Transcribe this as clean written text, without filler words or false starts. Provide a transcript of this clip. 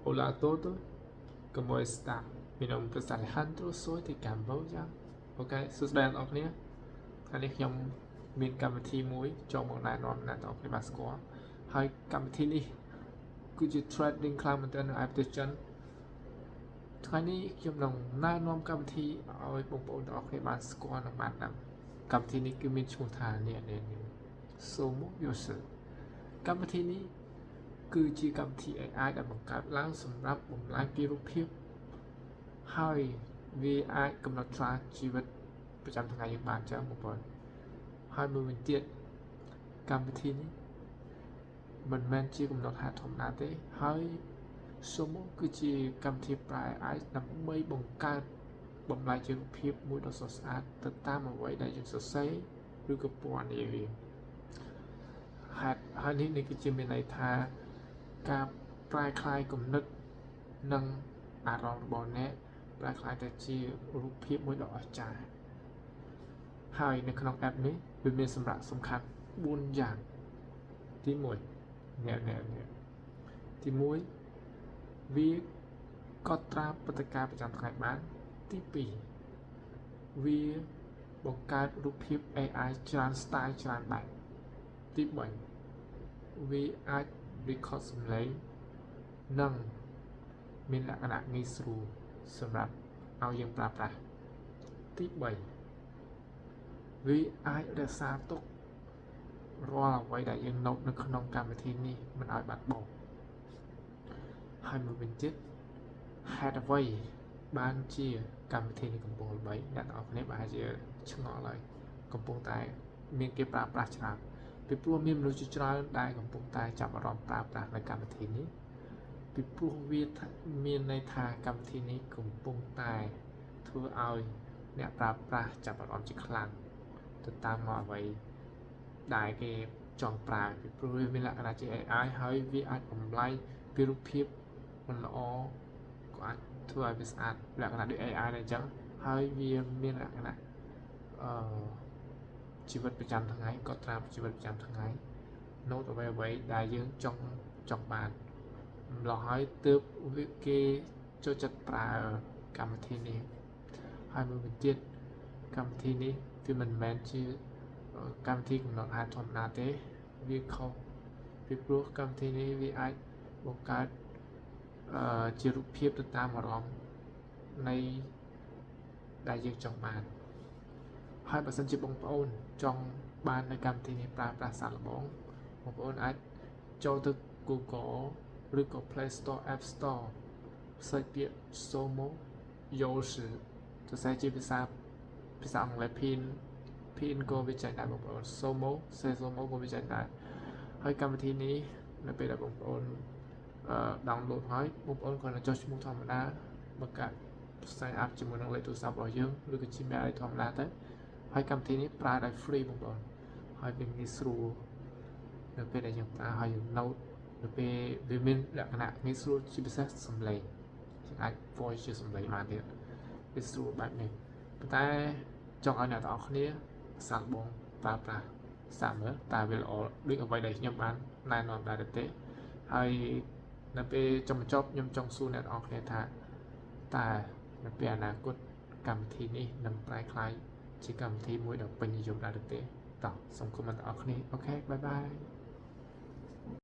Hola a todos, ¿cómo está? Mi nombre es Alejandro, soy de Camboya. Ok, sớm đàn ởគ្នាថ្ងៃនេះខ្ញុំមានកម្មវិធីមួយចង់មកណែនាំអ្នកទាំងអស់គ្នាបានស្គាល់ហើយកម្មវិធីនេះគឺជា trending ខ្លាំងមែនទែននៅឯប្រទេសចិនថ្ងៃនេះខ្ញុំនឹងណែនាំកម្មវិធីឲ្យបងប្អូនទាំងអស់គ្នាបានស្គាល់និងបានដឹងកម្មវិធីនេះគឺមានឈ្មោះថានេះ Somo Yosu កម្មវិធីនេះគឺជាកម្មវិធី AI ដែលបង្កើតឡើងសម្រាប់បំលែងពីរូបភាពហើយវាអាចកំណត់ត្រាជីវិតប្រចាំថ្ងៃយើងបានចឹងបងប្អូនហើយមួយវិញទៀតកម្មវិធីនេះមិនមែនជាកំណត់ហេតុធម្មតាទេហើយ Somo គឺជាកម្មវិធីប្រើ AI ដើម្បីបង្កើតបំលែងជារូបភាពមួយដ៏ស្រស់ស្អាតទៅតាមអ្វីដែលយើងសរសេរឬក៏ពណ៌នាវាហើយនេះគឺជាមានន័យថាការប្រែក្លាយគំនិតនិងអារម្មណ៍របស់អ្នកប្រែក្លាយទៅជារូបភាពមួយដ៏អស្ចារ្យហើយនៅក្នុង app នេះវាមានសម្រាប់សំខាន់4យ៉ាងទី1ទី1វាកត់ត្រាព្រឹត្តិការណ៍ប្រចាំថ្ងៃបានទី2វាបង្កើតរូបភាព AI ច្រើន style ច្រើនបែបទី3វាអាច record សំឡេងនិងមានលក្ខណៈងាយស្រួលសម្រាប់ឲ្យយើងប្រើប្រាស់ទី3វាអាចរក្សាទុករាល់អ្វីដែលយើង note នៅក្នុងកម្មវិធីនេះមិនឲ្យបាត់បង់ហើយមួយវិញទៀតហេតុអ្វីបានជាកម្មវិធីនេះកំពុងល្បីអ្នកទាំងអស់គ្នាប្រហែលជាឆ្ងល់ហើយកំពុងតែមានគេប្រើប្រាស់ច្រើនពីព្រោះមានមនុស្សជាច្រើនដែលកំពុងតែចាប់អារម្មណ៍ប្រើប្រាស់នៅកម្មវិធីនេះពីព្រោះវាមានន័យថាកម្មវិធីនេះកំពុងតែធ្វើឲ្យអ្នកប្រើប្រាស់ចាប់អារម្មណ៍ជាខ្លាំងទៅតាមមកអ្វីដែលគេចង់ប្រើពីព្រោះវាមានលក្ខណៈជា AI ហើយវាអាចបំលែងពីរូបភាពមិនល្អក៏អាចធ្វើឲ្យវាស្អាតលក្ខណៈដូច AI ដែរអញ្ចឹងហើយវាមានលក្ខណៈជីវិតប្រចាំថ្ងៃកត់ត្រាជីវិតប្រចាំថ្ងៃ note អ្វីដែលយើងចង់បានម្ល៉េះហើយទើបគេចូលចិត្តប្រើកម្មវិធីនេះហើយមួយវិញទៀតកម្មវិធីនេះវាមិនមែនជាកម្មវិធីកំណត់ហេតុធម្មតាទេវាខុសពីព្រោះកម្មវិធីនេះវាអាចបង្កើតជារូបភាពទៅតាមអារម្មណ៍នៃដែលយើងចង់បានហើយបើសិនជាបងប្អូនចង់បាននៅកម្មវិធីនេះប្រើប្រាស់សាកល្បងបងប្អូនអាចចូលទៅ Google ឬក៏ Play Store App Store សេចពាក្យ Somo Yosu ទៅសេជាភាសាអង់គ្លេស pin ក៏វាចេញដែរបងប្អូន Somo ក៏វាចេញដែរហើយកម្មវិធីនេះនៅពេលដែលបងប្អូនdownload ហើយបងប្អូនគ្រាន់តែចុះឈ្មោះធម្មតាបង្កើត sign up ជាមួយនឹងលេខទូរស័ព្ទរបស់យើងឬក៏ Gmail ធម្មតាទៅហើយកម្មវិធីនេះប្រើដោយ free បងប្អូនហើយវាងាយស្រួលនៅពេលដែលយើងប្រើហើយយើង note នៅពេលវាមានលក្ខណៈងាយស្រួលជាពិសេសសំឡេងយើងអាច voice ជាសំឡេងបានទៀតវាស្រួលបែបនេះប៉ុន្តែចង់ឲ្យអ្នកទាំងអស់គ្នាសាកល្បងប្រើប្រាស់សាកមើលតើវាល្អដូចអ្វីដែលខ្ញុំបានណែនាំដែរទេហើយនៅពេលចុងបញ្ចប់ខ្ញុំចង់សួរអ្នកទាំងអស់គ្នាថាតើនៅពេលអនាគតកម្មវិធីនេះនឹងប្រែក្លាយជាកម្មវិធីមួយដ៏ពេញនិយមដែរទេតោះសូមខមមិនទាំងអស់គ្នាអូខេបាយបាយ